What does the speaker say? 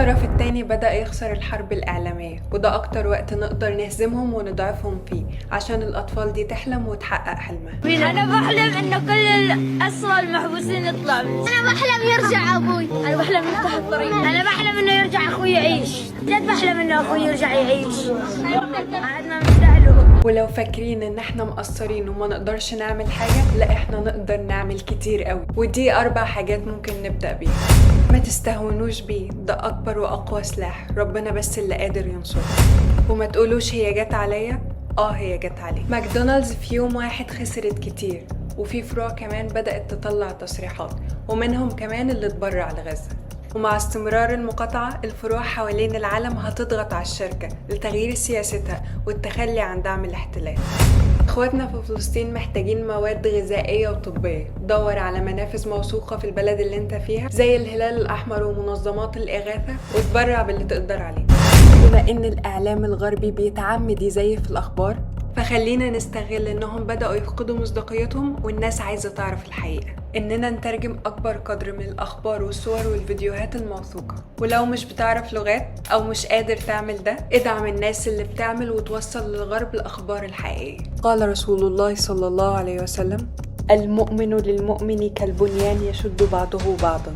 والطرف التاني بدأ يخسر الحرب الإعلامية، وده أكتر وقت نقدر نهزمهم ونضعفهم فيه عشان الأطفال دي تحلم وتحقق حلمها. أنا بحلم إن كل الأسرى المحبوسين يطلعوا. أنا بحلم يرجع أبوي. أنا بحلم يفتح الطريق. أنا بحلم إنه يرجع أخوي يعيش. جد بحلم إنه أخوي يرجع يعيش. قعدنا مستاهله. ولو فاكرين ان احنا مقصرين وما نقدرش نعمل حاجة، لا احنا نقدر نعمل كتير قوي، ودي 4 حاجات ممكن نبدأ بيها. ما تستهونوش بيه، ده اكبر واقوى سلاح، ربنا بس اللي قادر ينصره. وما تقولوش هي جت عليا، هي جت عليه. ماكدونالدز في يوم واحد خسرت كتير، وفي فروع كمان بدأت تطلع تصريحات، ومنهم كمان اللي اتبرع لغزة. ومع استمرار المقاطعة، الفروع حوالين العالم هتضغط على الشركة لتغيير سياستها والتخلي عن دعم الاحتلال. اخواتنا في فلسطين محتاجين مواد غذائية وطبية. دور على منافذ موثوقة في البلد اللي انت فيها زي الهلال الأحمر ومنظمات الإغاثة، وتبرع باللي تقدر عليه. بما ان الإعلام الغربي بيتعمد يزيف الأخبار، فخلينا نستغل انهم بدأوا يفقدوا مصداقيتهم والناس عايزة تعرف الحقيقة، اننا نترجم اكبر قدر من الاخبار والصور والفيديوهات الموثوقة. ولو مش بتعرف لغات او مش قادر تعمل ده، ادعم الناس اللي بتعمل وتوصل للغرب الاخبار الحقيقية. قال رسول الله صلى الله عليه وسلم: المؤمن للمؤمن كالبنيان يشد بعضه بعضا.